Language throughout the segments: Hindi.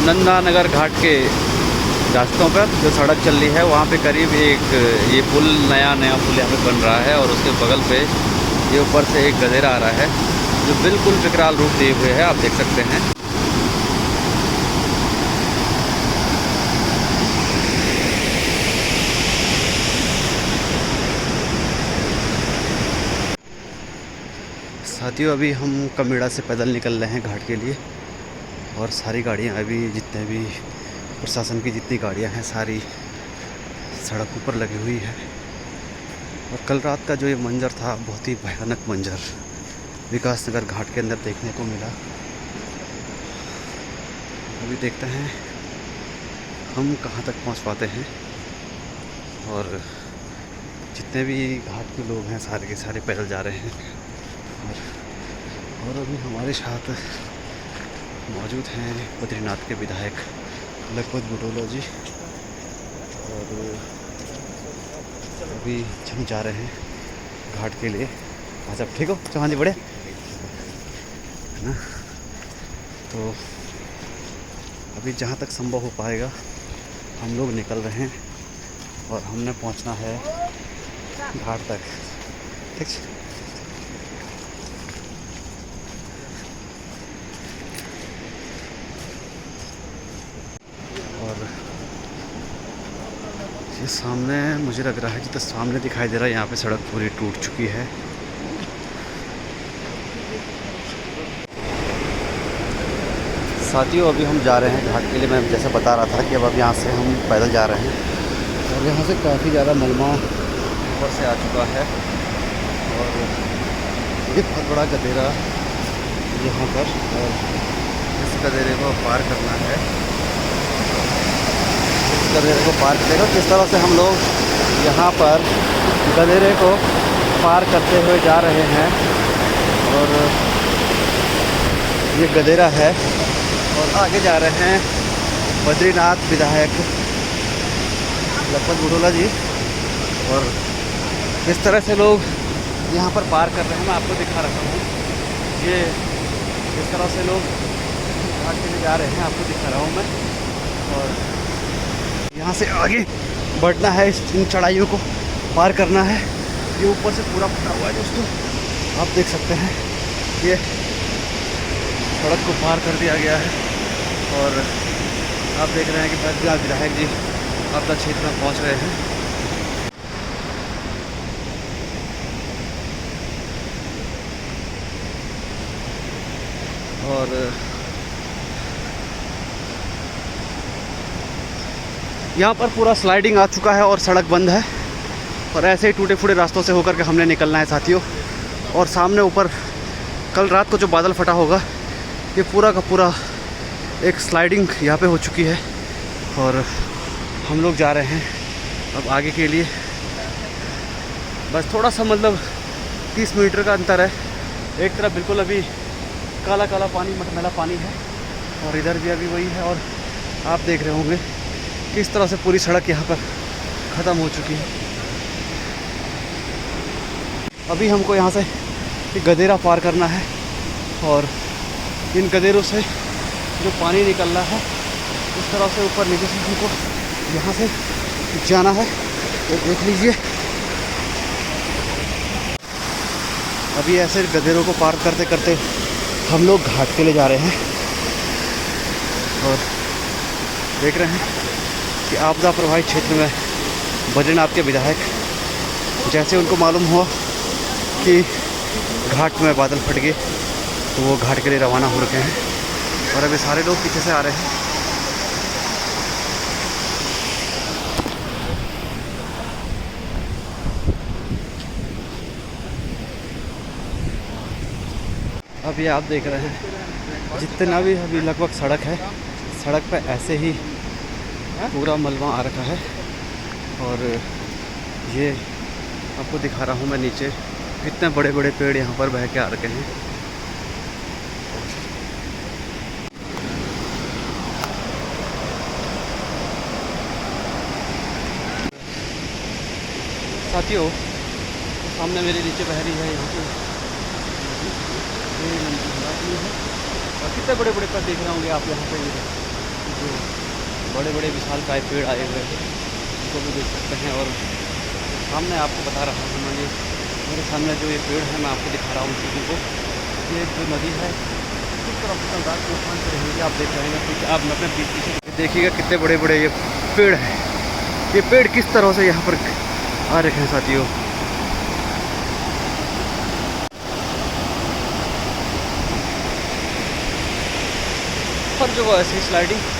नंदा नगर घाट के रास्तों पर जो सड़क चल रही है वहाँ पे करीब एक ये पुल नया पुल यहाँ पे बन रहा है और उसके बगल पे ये ऊपर से एक गधेरा आ रहा है जो बिल्कुल विकराल रूप लिए हुए है, आप देख सकते हैं। साथियों अभी हम कमेड़ा से पैदल निकल रहे हैं घाट के लिए और सारी गाड़ियाँ अभी जितने भी प्रशासन की जितनी गाड़ियाँ हैं सारी सड़कों पर लगी हुई है। और कल रात का जो ये मंजर था बहुत ही भयानक मंजर विकास नगर घाट के अंदर देखने को मिला। अभी देखते हैं हम कहाँ तक पहुँच पाते हैं। और जितने भी घाट के लोग हैं सारे के सारे पैदल जा रहे हैं और अभी हमारे साथ मौजूद हैं बद्रीनाथ के विधायक लखपत बुटोला जी। और अभी हम जा रहे हैं घाट के लिए। आज आप ठीक हो चौहान जी? बढ़िया है ना। तो अभी जहाँ तक संभव हो पाएगा हम लोग निकल रहे हैं और हमने पहुँचना है घाट तक। ठीक है। और ये सामने मुझे लग रहा है जितना सामने दिखाई दे रहा है यहाँ पे सड़क पूरी टूट चुकी है। साथियों अभी हम जा रहे हैं घाट के लिए। मैं जैसे बता रहा था कि अब यहाँ से हम पैदल जा रहे हैं और यहाँ से काफ़ी ज़्यादा मलबा ऊपर से आ चुका है और ये बहुत बड़ा गधेरा यहाँ पर और इस गधेरे को पार करना है। गधेरे को पार करेगा किस तरह से हम लोग यहाँ पर गधेरे को पार करते हुए जा रहे हैं। और ये गधेरा है और आगे जा रहे हैं बद्रीनाथ विधायक लखपत बुटोला जी। और किस तरह से लोग यहाँ पर पार कर रहे हैं मैं आपको दिखा रहा हूँ। ये किस तरह से लोग घाट के लिए जा रहे हैं आपको दिखा रहा हूँ मैं। और यहाँ से आगे बढ़ना है, इन चढ़ाइयों को पार करना है। ये ऊपर से पूरा फटा हुआ है दोस्तों, आप देख सकते हैं। ये सड़क को पार कर दिया गया है और आप देख रहे हैं कि बद्रीनाथ विधायक जी आपदा क्षेत्र में पहुँच रहे हैं। और यहाँ पर पूरा स्लाइडिंग आ चुका है और सड़क बंद है और ऐसे ही टूटे फूटे रास्तों से होकर के हमने निकलना है साथियों। और सामने ऊपर कल रात को जो बादल फटा होगा ये पूरा का पूरा एक स्लाइडिंग यहाँ पे हो चुकी है और हम लोग जा रहे हैं अब आगे के लिए। बस थोड़ा सा मतलब 30 मीटर का अंतर है। एक तरफ बिल्कुल अभी काला काला पानी मटमैला पानी है और इधर भी अभी वही है। और आप देख रहे होंगे किस तरह से पूरी सड़क यहाँ पर ख़त्म हो चुकी है। अभी हमको यहाँ से एक गधेरा पार करना है और इन गधेरों से जो पानी निकल रहा है इस तरह से ऊपर नीचे से हमको यहाँ से जाना है। तो देख लीजिए अभी ऐसे गधेरों को पार करते करते हम लोग घाट के लिए जा रहे हैं। और देख रहे हैं कि आपदा प्रभावित क्षेत्र में बद्रीनाथ के विधायक जैसे उनको मालूम हुआ कि घाट में बादल फट गए तो वो घाट के लिए रवाना हो रखे हैं। और अभी सारे लोग पीछे से आ रहे हैं। अभी आप देख रहे हैं जितना भी अभी लगभग सड़क है, सड़क पे ऐसे ही पूरा मलबा आ रखा है। और ये आपको दिखा रहा हूँ मैं नीचे कितने बड़े बड़े पेड़ यहाँ पर बह के आ रखे हैं। साथियों सामने मेरे नीचे बह रही है यहाँ पे और कितने बड़े बड़े पेड़ देख रहे होंगे आप यहाँ पे। बड़े बड़े विशालकाय पेड़ आए हुए हैं, उनको भी देख सकते हैं। और सामने आपको बता रहा हूँ मैं, ये मेरे सामने जो ये पेड़ है मैं आपको दिखा रहा हूँ चीज़ों को। ये जो नदी है किस तरफ कल रात को उफान पर रहेगी आप देख रहे हैं। क्योंकि आप अपने पीछे देखिएगा कितने बड़े बड़े ये पेड़ हैं। ये पेड़ किस तरह से यहाँ पर आ रखे हैं साथियों। पर जो वो ऐसी स्लाइडिंग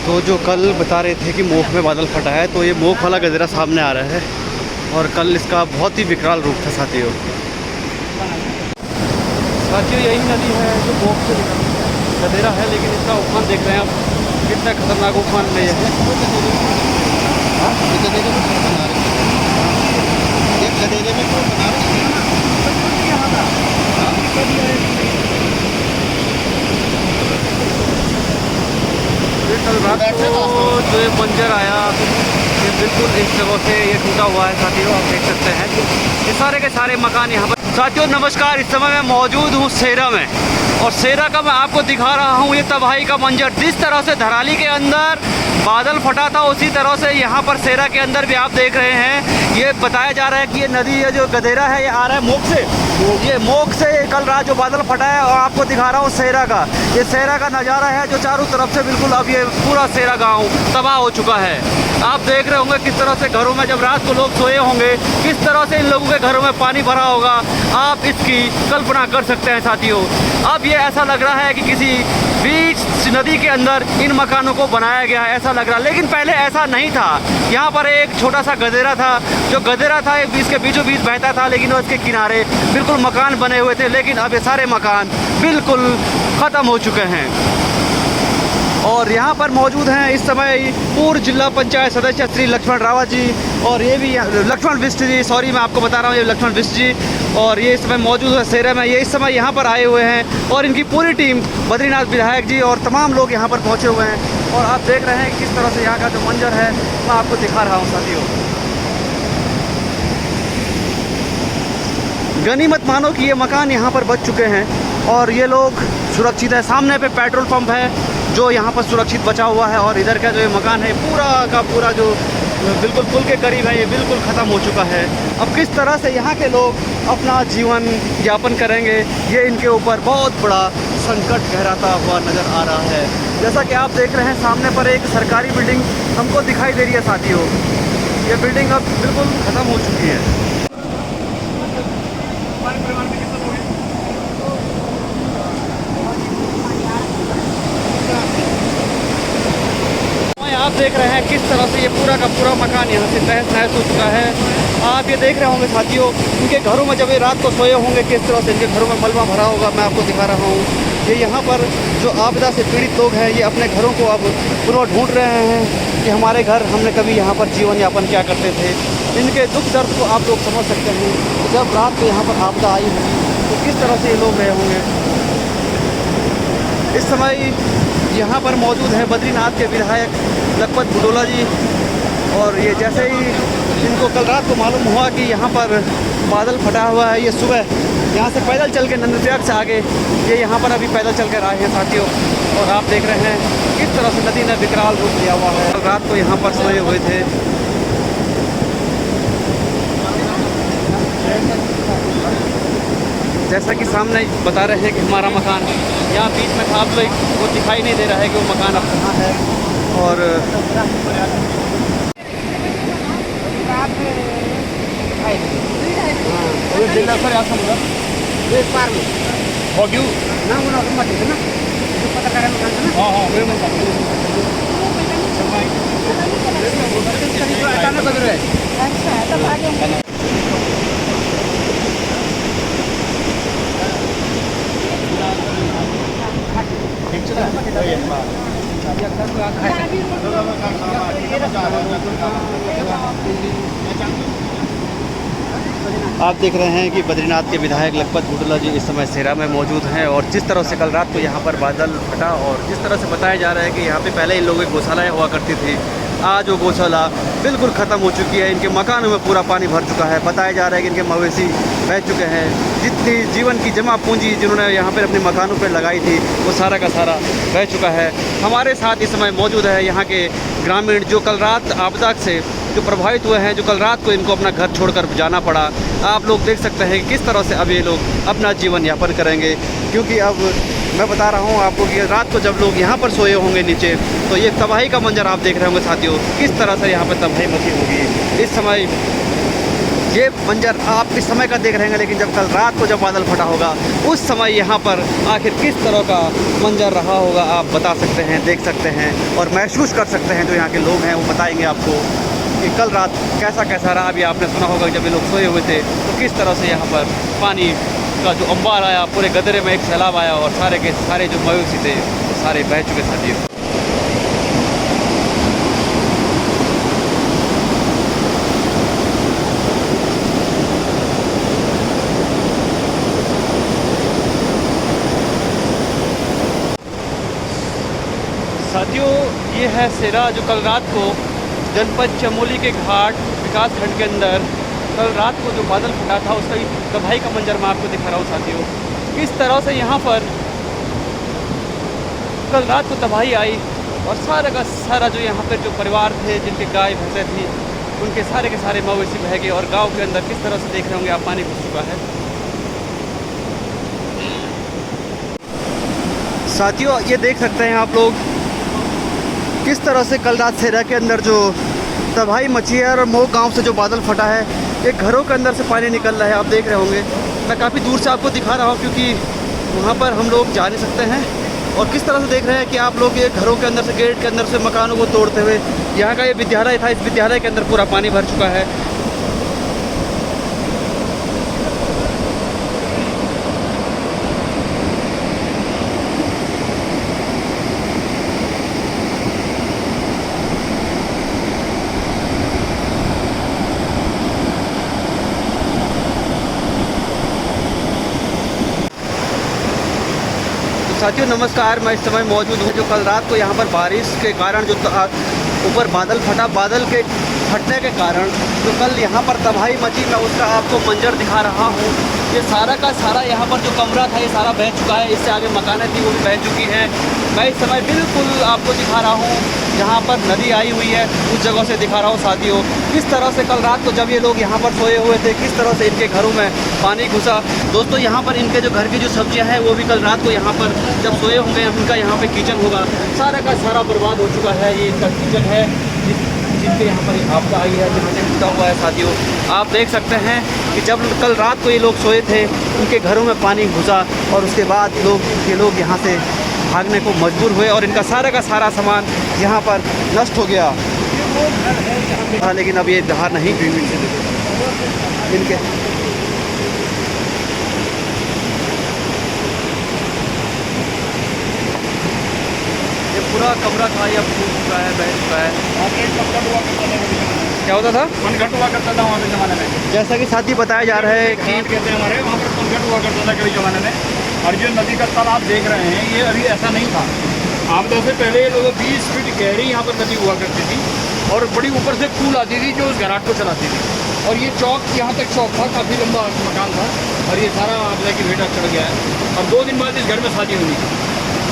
तो जो कल बता रहे थे कि मोख में बादल फटा है, तो ये मोख वाला गजरा सामने आ रहा है और कल इसका बहुत ही विकराल रूप था साथियों। साथियों यही नदी है जो मोख से गदेरा है, लेकिन इसका उफान देख रहे हैं आप कितना खतरनाक उफान में है। गदेरे में तो बना कल रात को जो ये मंजर आया, ये बिल्कुल इस जगह से ये टूटा हुआ है साथियों। आप देख सकते हैं ये सारे के सारे मकान यहाँ पर। साथियों नमस्कार, इस समय मैं मौजूद हूँ सेरा में, और सेरा का मैं आपको दिखा रहा हूँ ये तबाही का मंजर। जिस तरह से धराली के अंदर बादल फटा था, उसी तरह से यहाँ पर सेरा के अंदर भी आप देख रहे हैं। ये बताया जा रहा है कि ये नदी है जो गदेरा है, ये आ रहा है मोख से। ये मोख से कल रात जो बादल फटा है, और आपको दिखा रहा हूँ सेरा का, ये सेरा का नज़ारा है जो चारों तरफ से बिल्कुल अब ये पूरा सेरा गाँव तबाह हो चुका है। आप देख रहे होंगे किस तरह से घरों में जब रात को लोग सोए होंगे, किस तरह से इन लोगों के घरों में पानी भरा होगा। आप इसकी कल्पना कर सकते हैं साथियों। अब ये ऐसा लग रहा है कि किसी बीच नदी के अंदर इन मकानों को बनाया गया है, ऐसा लग रहा है। लेकिन पहले ऐसा नहीं था। यहाँ पर एक छोटा सा गदेरा था, जो गदेरा था इसके बीचों बीच बहता था, लेकिन उसके किनारे बिल्कुल मकान बने हुए थे। लेकिन अब ये सारे मकान बिल्कुल ख़त्म हो चुके हैं। और यहाँ पर मौजूद हैं इस समय पूर्व जिला पंचायत सदस्य श्री लक्ष्मण रावत जी, और ये भी लक्ष्मण बिष्ट जी, सॉरी मैं आपको बता रहा हूँ, ये लक्ष्मण बिष्ट जी, और ये इस समय मौजूद है सेरा में। ये इस समय यहाँ पर आए हुए हैं, और इनकी पूरी टीम बद्रीनाथ विधायक जी और तमाम लोग यहाँ पर पहुँचे हुए हैं। और आप देख रहे हैं किस तरह से यहाँ का जो मंजर है मैं आपको दिखा रहा हूँ साथियों। गनीमत मानो कि ये मकान यहाँ पर बच चुके हैं और ये लोग सुरक्षित है। सामने पे पेट्रोल पंप है जो यहाँ पर सुरक्षित बचा हुआ है, और इधर का जो ये मकान है पूरा का पूरा जो बिल्कुल पुल के करीब है, ये बिल्कुल ख़त्म हो चुका है। अब किस तरह से यहाँ के लोग अपना जीवन यापन करेंगे, ये इनके ऊपर बहुत बड़ा संकट गहराता हुआ नज़र आ रहा है। जैसा कि आप देख रहे हैं सामने पर एक सरकारी बिल्डिंग हमको दिखाई दे रही है साथियों। ये बिल्डिंग अब बिल्कुल ख़त्म हो चुकी है। आप देख रहे हैं किस तरह से ये पूरा का पूरा मकान यहाँ से तहस नहस हो चुका है। आप ये देख रहे होंगे साथियों, इनके घरों में जब ये रात को सोए होंगे किस तरह से इनके घरों में मलबा भरा होगा। मैं आपको दिखा रहा हूँ, ये यहाँ पर जो आपदा से पीड़ित लोग हैं, ये अपने घरों को अब पुनः ढूंढ रहे हैं कि हमारे घर, हमने कभी यहाँ पर जीवन यापन क्या करते थे। इनके दुख दर्द को आप लोग समझ सकते हैं। जब रात को यहाँ पर आपदा आई होगी तो किस तरह से ये लोग रहे होंगे। इस समय यहाँ पर मौजूद है बद्रीनाथ के विधायक लखपत बुटोला जी, और ये जैसे ही इनको कल रात को मालूम हुआ कि यहाँ पर बादल फटा हुआ है, ये सुबह यहाँ से पैदल चल के नंदप्रयाग से आगे ये यहाँ पर अभी पैदल चल कर आए हैं साथियों। और आप देख रहे हैं किस तरह से नदी ने विकराल रूप लिया हुआ है। कल रात को यहाँ पर सोए हुए थे। जैसा कि सामने बता रहे हैं कि हमारा मकान यहाँ बीच में था, आप लोग वो दिखाई नहीं दे रहा है कि वो मकान अब कहाँ है। और आप देख रहे हैं कि बद्रीनाथ के विधायक लखपत बुटोला जी इस समय सेरा में मौजूद हैं। और जिस तरह से कल रात को यहाँ पर बादल फटा, और जिस तरह से बताया जा रहा है कि यहाँ पे पहले इन लोगों की गौशालाएँ हुआ करती थी, आज वो गौशाला बिल्कुल ख़त्म हो चुकी है। इनके मकानों में पूरा पानी भर चुका है। बताया जा रहा है कि इनके मवेशी बह चुके हैं। जितनी जीवन की जमा पूंजी जिन्होंने यहाँ पर अपने मकानों पर लगाई थी वो सारा का सारा बह चुका है। हमारे साथ इस समय मौजूद है यहाँ के ग्रामीण जो कल रात आपदा से जो प्रभावित हुए हैं, जो कल रात को इनको अपना घर छोड़कर जाना पड़ा। आप लोग देख सकते हैं कि किस तरह से अब ये लोग अपना जीवन यापन करेंगे, क्योंकि अब मैं बता रहा हूँ आपको कि रात को जब लोग यहाँ पर सोए होंगे नीचे, तो ये तबाही का मंजर आप देख रहे होंगे साथियों, किस तरह से यहाँ पर तबाही मची होगी। इस समय ये मंजर आप इस समय का देख रहे हैं, लेकिन जब कल रात को जब बादल फटा होगा उस समय यहाँ पर आखिर किस तरह का मंजर रहा होगा आप बता सकते हैं, देख सकते हैं और महसूस कर सकते हैं। जो यहाँ के लोग हैं वो बताएंगे आपको कि कल रात कैसा कैसा रहा। अभी आपने सुना होगा जब ये लोग सोए हुए थे तो किस तरह से यहाँ पर पानी का जो अंबार आया, पूरे गदरे में एक सैलाब आया और सारे के सारे जो मवेशी थे वो सारे बह चुके साथियों। साथियों ये है सेरा जो कल रात को जनपद चमोली के घाट विकास खंड के अंदर कल रात को जो बादल फटा था उसका तबाही का मंजर मैं आपको दिखा रहा हूँ साथियों। किस तरह से यहाँ पर कल रात को तबाही आई और सारा का सारा जो यहाँ पर जो परिवार थे, जिनके गाय भैंसें थी, उनके सारे के सारे मवेशी बह गए और गाँव के अंदर किस तरह से देख रहे होंगे आप पानी घुस चुका है। साथियों ये देख सकते हैं आप लोग किस तरह से कल रात सेरा के अंदर जो तबाही मची है और मोह गांव से जो बादल फटा है, ये घरों के अंदर से पानी निकल रहा है। आप देख रहे होंगे मैं काफ़ी दूर से आपको दिखा रहा हूँ क्योंकि वहाँ पर हम लोग जा नहीं सकते हैं। और किस तरह से देख रहे हैं कि आप लोग ये घरों के अंदर से, गेट के अंदर से मकानों को तोड़ते हुए, यहाँ का ये विद्यालय था, इस विद्यालय के अंदर पूरा पानी भर चुका है। साथियों नमस्कार, मैं इस समय मौजूद हूँ जो कल रात को यहाँ पर बारिश के कारण जो ऊपर बादल फटा, बादल के फटने के कारण जो कल यहाँ पर तबाही मची, मैं उसका आपको मंजर दिखा रहा हूँ। ये सारा का सारा यहाँ पर जो कमरा था ये सारा बह चुका है। इससे आगे मकानें थी वो भी बह चुकी हैं। मैं इस समय बिल्कुल आपको दिखा रहा हूँ जहाँ पर नदी आई हुई है, उस जगह से दिखा रहा हूँ साथियों। किस तरह से कल रात को जब ये लोग यहाँ पर सोए हुए थे, किस तरह से इनके घरों में पानी घुसा। दोस्तों यहाँ पर इनके जो घर की जो सब्जियाँ हैं वो भी कल रात को यहाँ पर जब सोए होंगे, उनका यहाँ पे किचन होगा, सारा का सारा बर्बाद हो चुका है। ये इनका किचन है जिनके यहाँ पर आपदा आई है, जहाँ से टूटा हुआ है साथियों। आप देख सकते हैं कि जब कल रात को ये लोग सोए थे उनके घरों में पानी घुसा और उसके बाद ये लोग यहाँ से भागने को मजबूर हुए और इनका सारा का सारा सामान यहाँ पर नष्ट हो गया। लेकिन अब ये बाहर नहीं इनके पूरा कमरा था ये अब टूट चुका है, बह चुका है। क्या होता था? पनघट हुआ करता था वहाँ के ज़माने में। जैसा कि साथी बताया जा रहा है कि कहते हैं हमारे वहाँ पर पनघट हुआ करता था कभी ज़माने में। और जो नदी का तालाब देख रहे हैं ये अभी ऐसा नहीं था। आपदा से पहले ये लोग 20 फीट गहरी यहाँ पर नदी हुआ करती थी और बड़ी ऊपर से फूल आती थी जो उस घराट को चलाती थी। और ये चौक यहाँ तक चौक था, काफ़ी लंबा मकान था और ये सारा आपदा की भेटा चढ़ गया है। और 2 दिन बाद इस घर में शादी हुई थी।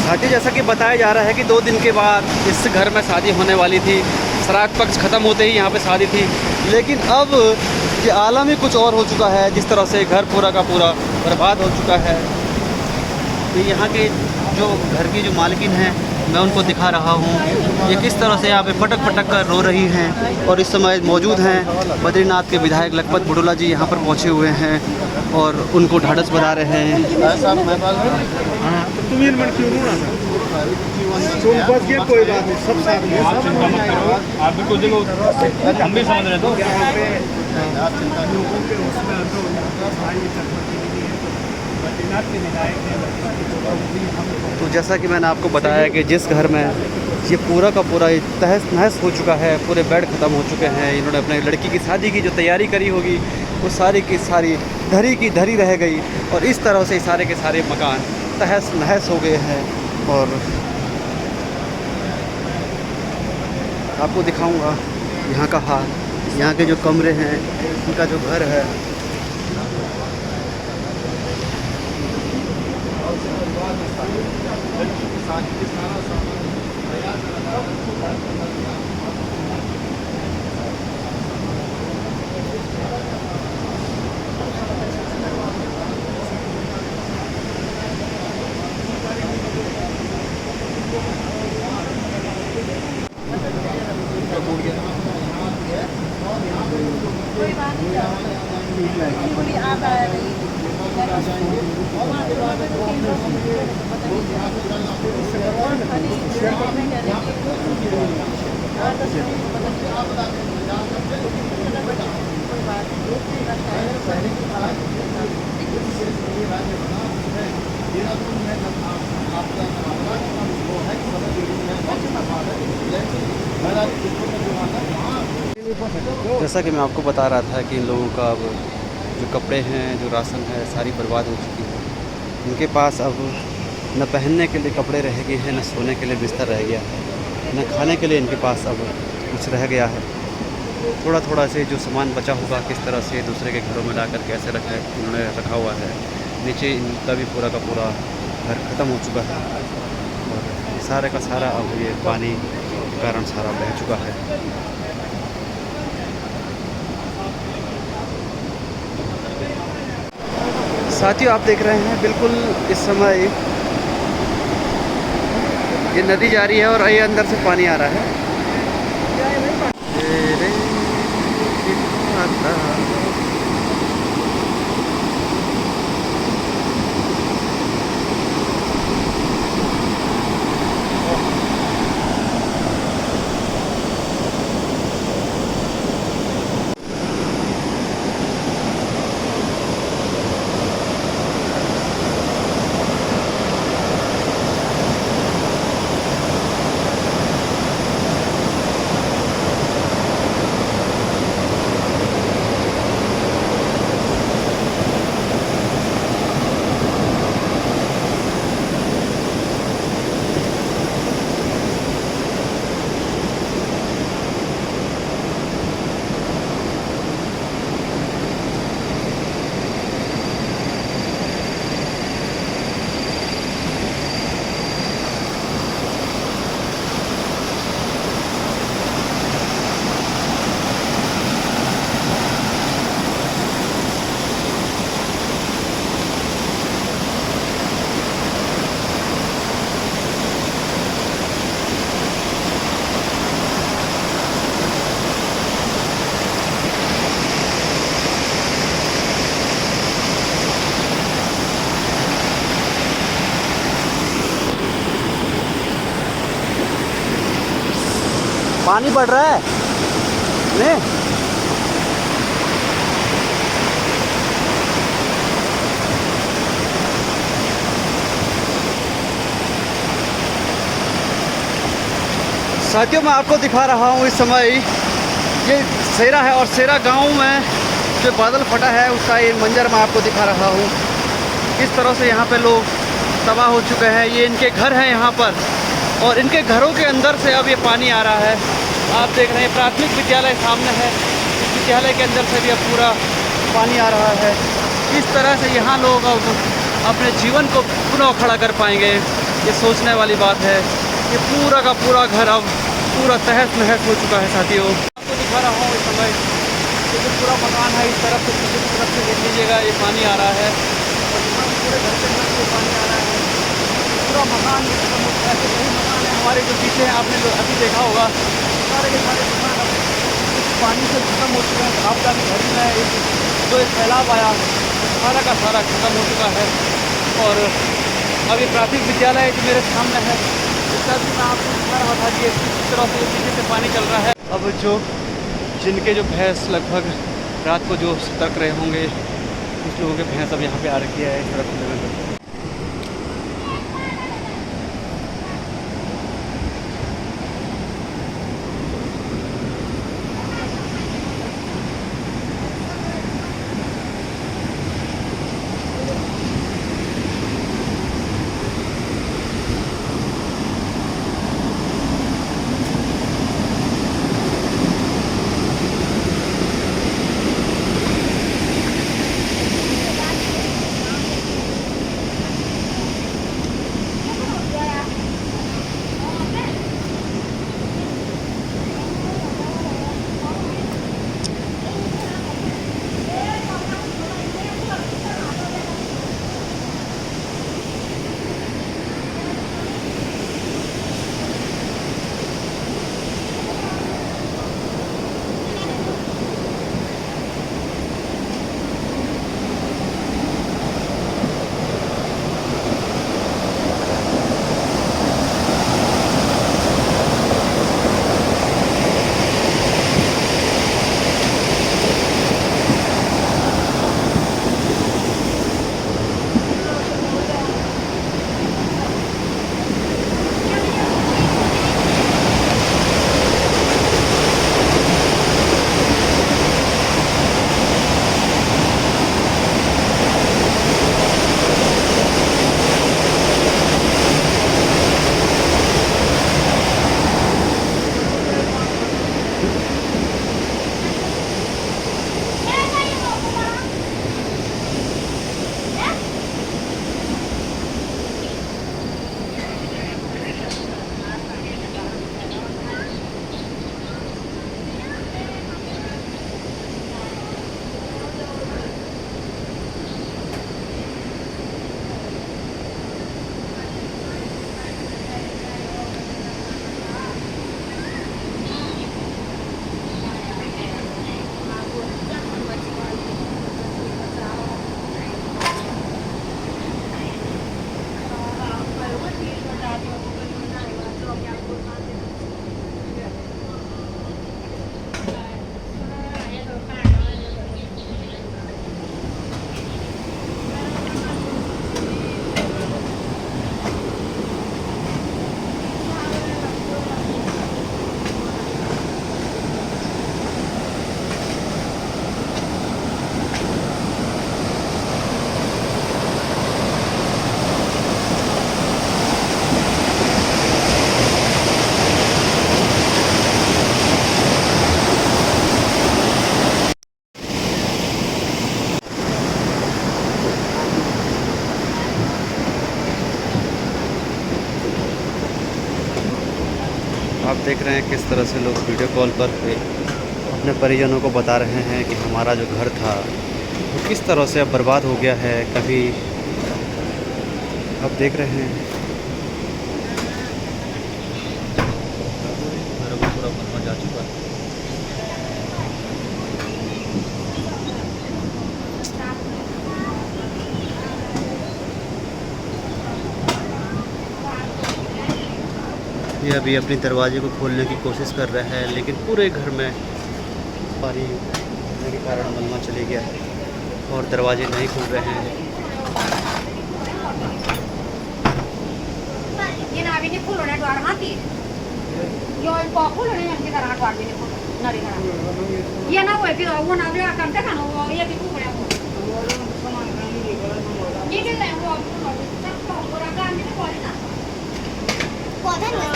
साथी जैसा कि बताया जा रहा है कि 2 दिन के बाद इस घर में शादी होने वाली थी। श्राद्ध पक्ष ख़त्म होते ही यहाँ पे शादी थी, लेकिन अब ये आलम ही कुछ और हो चुका है। जिस तरह से घर पूरा का पूरा बर्बाद हो चुका है। तो यहाँ के जो घर की जो मालकिन हैं मैं उनको दिखा रहा हूँ, ये किस तरह से यहाँ पे पटक पटक कर रो रही हैं। और इस समय मौजूद हैं बद्रीनाथ के विधायक लखपत बुटोला जी यहाँ पर पहुँचे हुए हैं और उनको ढाढ़स बना रहे हैं। कोई बात नहीं, सब साथ में आप बिल्कुल देखो, हम भी समझ रहे तो जैसा कि मैंने आपको बताया कि जिस घर में ये पूरा का पूरा तहस नहस हो चुका है, पूरे बेड ख़त्म हो चुके हैं, इन्होंने अपने लड़की की शादी की जो तैयारी करी होगी वो सारी की सारी धरी की धरी रह गई और इस तरह से सारे के सारे मकान तहस नहस हो गए हैं। और आपको दिखाऊंगा यहाँ का हाल, यहाँ के जो कमरे हैं, उनका जो घर है। जैसा कि मैं आपको बता रहा था कि इन लोगों का अब जो कपड़े हैं, जो राशन है, सारी बर्बाद हो चुकी है। इनके पास अब न पहनने के लिए कपड़े रह गए हैं, न सोने के लिए बिस्तर रह गया है, न खाने के लिए इनके पास अब कुछ रह गया है। थोड़ा थोड़ा से जो सामान बचा होगा किस तरह से दूसरे के घरों में लाकर कैसे उन्होंने रखा हुआ है। नीचे इनका भी पूरा का पूरा घर ख़त्म हो चुका है और सारे का सारा अब ये पानी के कारण सारा बह चुका है। साथियों, आप देख रहे हैं बिल्कुल इस समय ये नदी जा रही है और ये अंदर से पानी आ रहा है। पानी बढ़ रहा है नहीं? साथियों, मैं आपको दिखा रहा हूँ इस समय ये सेरा है और सेरा गांव में जो बादल फटा है उसका ये मंजर मैं आपको दिखा रहा हूँ। किस तरह से यहाँ पे लोग तबाह हो चुके हैं। ये इनके घर हैं यहाँ पर और इनके घरों के अंदर से अब ये पानी आ रहा है। आप देख रहे हैं प्राथमिक विद्यालय सामने है, इस विद्यालय के अंदर से भी अब पूरा पानी आ रहा है। किस तरह से यहाँ लोग अब अपने जीवन को पुनः खड़ा कर पाएंगे, ये सोचने वाली बात है। ये पूरा का पूरा घर अब पूरा तहस नहस हो चुका है। साथियों, आपको दिखा रहा हूँ इस समय ये जो पूरा मकान है, इस तरफ से पीछे की तरफ से देख लीजिएगा, ये पानी आ रहा है और यहाँ पूरे घर के अंदर से पानी आ रहा है। पूरा मकान ऐसे कई मकान है हमारे जो पीछे हैं, आपने जो अभी देखा होगा, सारे के सारे मकान अब पानी से खत्म हो चुके हैं। आपका भी घर में जो एक सैलाब आया सारा का सारा खत्म हो चुका है। और अब ये प्राथमिक विद्यालय जो मेरे सामने है, इसका भी मैं आपको दिखा रहा था कि किस तरह से पीछे से पानी चल रहा है। अब जिनके जो भैंस लगभग रात को जो सतर्क रहे होंगे, कुछ लोगों के भैंस अब यहाँ पे आ रखी है सड़क पर। आप देख रहे हैं किस तरह से लोग वीडियो कॉल पर अपने परिजनों को बता रहे हैं कि हमारा जो घर था वो किस तरह से अब बर्बाद हो गया है। कभी आप देख रहे हैं घरों को पूरा मलबा जा चुका है। ये अभी अपने दरवाजे को खोलने की कोशिश कर रहा है, लेकिन पूरे घर में पानी होने के कारण मलबा चले गया है और दरवाजे नहीं खुल रहे हैं। ये ना भी नहीं फूलोने द्वार हाथी यो इनको फूलोने हमके घर द्वार भी नहीं फूल नरी घर ये ना वो ना भी काम तक ना वो ये भी फूल है ये के ले वो सब तो पूरा काम नहीं कोई ना पौधा नहीं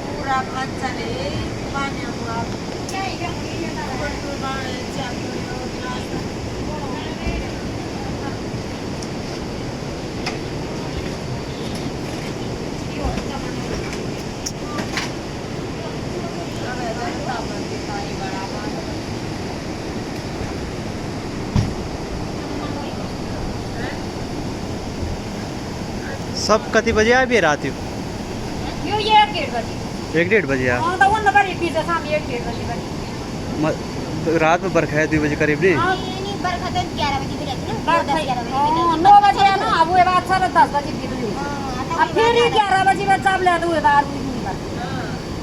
पूरा घर चले पानी हुआ सब कति बजे आ भी रात यो ये 1:30 बजे 1-1:30 बजे आ हां तो वो नंबर पिज्जा शाम 1:30 बजे रात में बरखा है 2 बजे करीब नहीं। हां नहीं बरखा तो 11 बजे भी रहती ना 10-11 बजे 9 बजे है ना अब वो बात सारा 10 बजे भी हुई अब फिर 11 बजे में चाप ले दो बार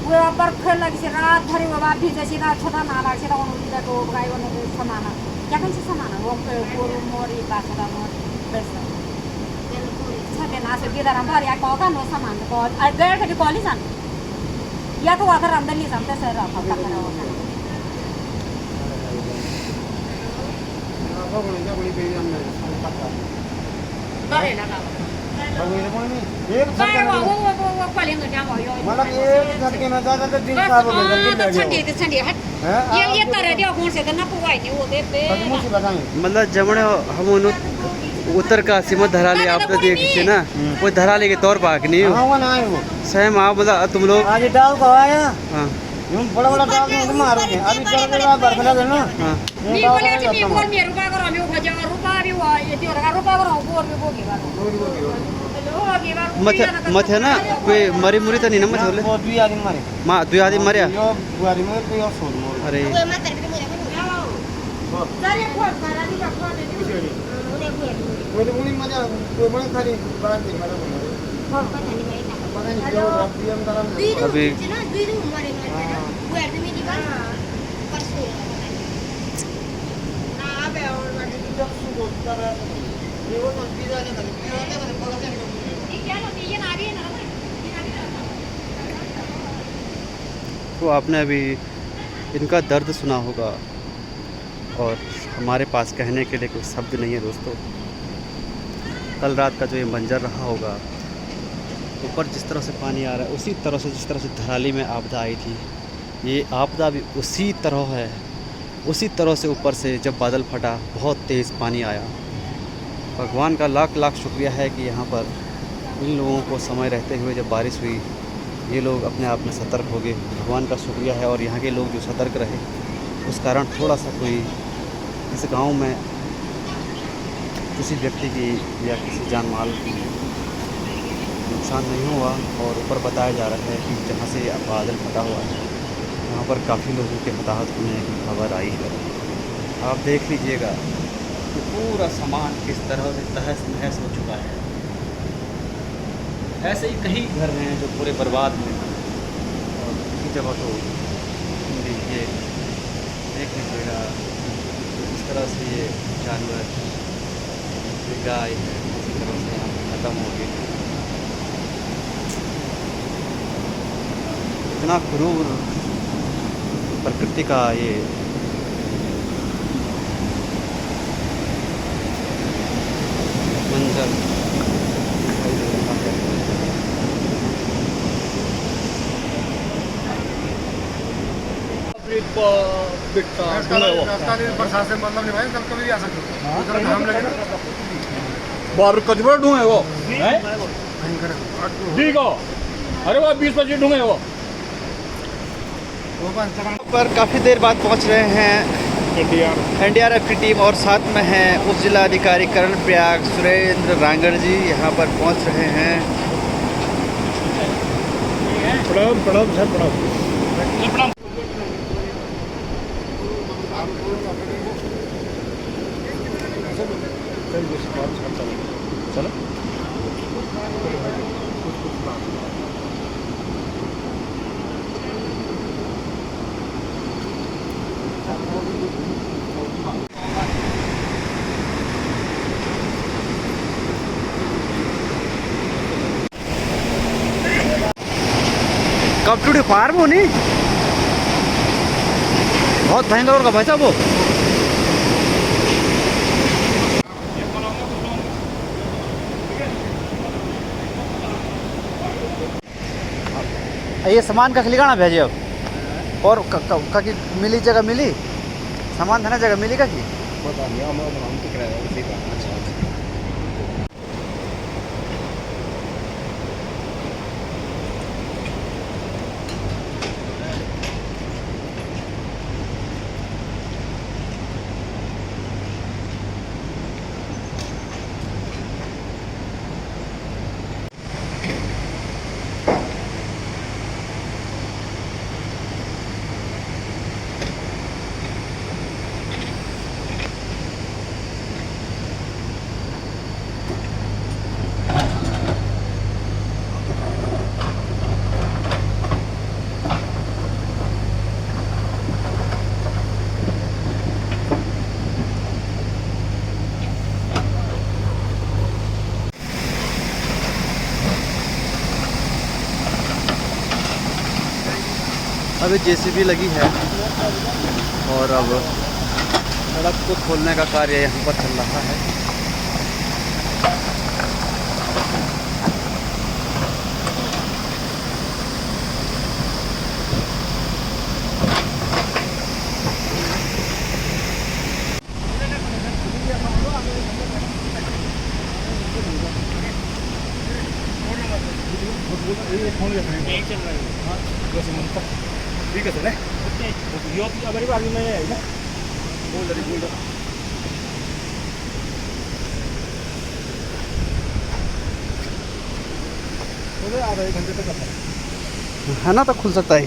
वो बरखा लगी से रात भर वो बात भी जैसे ना छोटा ना लाग से तो उन तो गाय वन समाना क्या कौन सी समाना वो कोरु मोरी बासरा मोर बेस्ट छटे ना से बिदारा भर या को का नो सामान को अगर कभी कॉलेज आन या तो अगर अंदर नहीं समझते सर रखा करना होगा बरे लगा एक काय वो कॉलेज में क्या हो यो मतलब एक झटके में ज्यादा तो दिन खराब हो गया ठंडी हट ये तरह दियो कौन से ना पुवाई नहीं वो दे पे मुझे बताएं मतलब जमणे हम उत्तर का सीमा धरा लिया आप तो देखिए ना वो धरा ले के तौर पाक नहीं हाँ वो ना है वो सहम आप मतलब तुम लोग आज डाल को आया हाँ हम बड़ा बड़ा डाल में मारोगे अभी चल के बाद बरखला देना हाँ मी बोले कि मी बोल मेरे रुपया करो मैं भजा रुपया भी वो ये तो रुपया करो बोल भी बोगी मत है ना कोई मरी मुरी तो नहीं ना मत बोले वो दुई आदमी मारे माँ 2 आदमी मरे यो बुआरी में कोई और सोच मोर अरे वो मत कर मेरे को सारे फोड़ करा दी का फोड़ दे वो तो मुनी मजा कोई बड़ा खाली बात है मारा बोले हां पता नहीं पता नहीं जो रब्बी हम तरह अभी ना दुई रूम मारे वो आदमी दी बात परसों ना आबे और बाकी जब सुबह कर ये वो तो बीजा ने कर तो आपने अभी इनका दर्द सुना होगा और हमारे पास कहने के लिए कोई शब्द नहीं है दोस्तों। कल रात का जो ये मंजर रहा होगा, ऊपर जिस तरह से पानी आ रहा है उसी तरह से जिस तरह से धराली में आपदा आई थी, ये आपदा भी उसी तरह है। उसी तरह से ऊपर से जब बादल फटा बहुत तेज़ पानी आया। भगवान का लाख लाख शुक्रिया है कि यहाँ पर इन लोगों को समय रहते हुए जब बारिश हुई ये लोग अपने आप में सतर्क हो गए। भगवान का शुक्रिया है। और यहाँ के लोग जो सतर्क रहे उस कारण थोड़ा सा कोई इस गांव में किसी व्यक्ति की या किसी जान माल की नुकसान नहीं हुआ। और ऊपर बताया जा रहा है कि जहाँ से बादल फटा हुआ है वहाँ पर काफ़ी लोगों के हताहत होने की खबर आई है। आप देख लीजिएगा कि पूरा सामान किस तरह से तहस नहस हो चुका है। ऐसे ही कई घर हैं जो पूरे बर्बाद हैं। और कई जगह तो देखिए देख लीजिएगा इस तरह से ये जानवर गाय है इसी तरह से यहाँ पर ख़त्म हो गई। इतना क्रूर प्रकृति का ये मंजर दिखाई दे रहा है। बिट्टा रास्ता नहीं, बरसात से मतलब नहीं भाई, कल कभी भी आ सकते हो। उधर घाम लगे ना, बाहर कचरा ढूंढे वो हैं भयंकर है। ठीक हो। अरे वो 20-25 ढूंढे वो पर काफ़ी देर बाद पहुंच रहे हैं एनडीआरएफ की टीम और साथ में हैं उप जिला अधिकारी कर्णप्रयाग सुरेंद्र रांगड़ जी यहाँ पर पहुंच रहे हैं। प्रणाम सर, प्रणाम। चलो कब टूटी फार्म हो नहीं बहुत भयंकर होगा भाई साहब वो। ये सामान का खिलिगाना भेजे अब और की मिली जगह मिली सामान था ना जगह मिली का की पता नहीं, हम तो कराया उसी का। अच्छा अभी जेसीबी लगी है और अब सड़क को खोलने का कार्य यहाँ पर चल रहा है। ठीक है सर यो हमारी बारी में है ना बोल आधा 1 घंटे तक है ना तो खुल सकता है।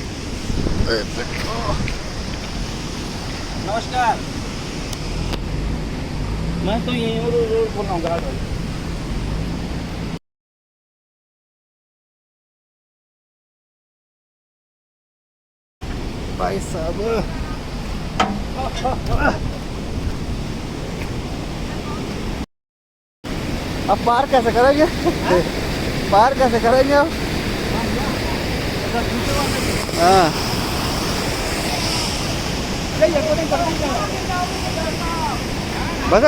नमस्कार, मैं तो यहीं रोड बोल रहा हूँ गराज वाली। भाई साहब अब पार कैसे करेंगे पार कैसे करेंगे अब। हाँ बस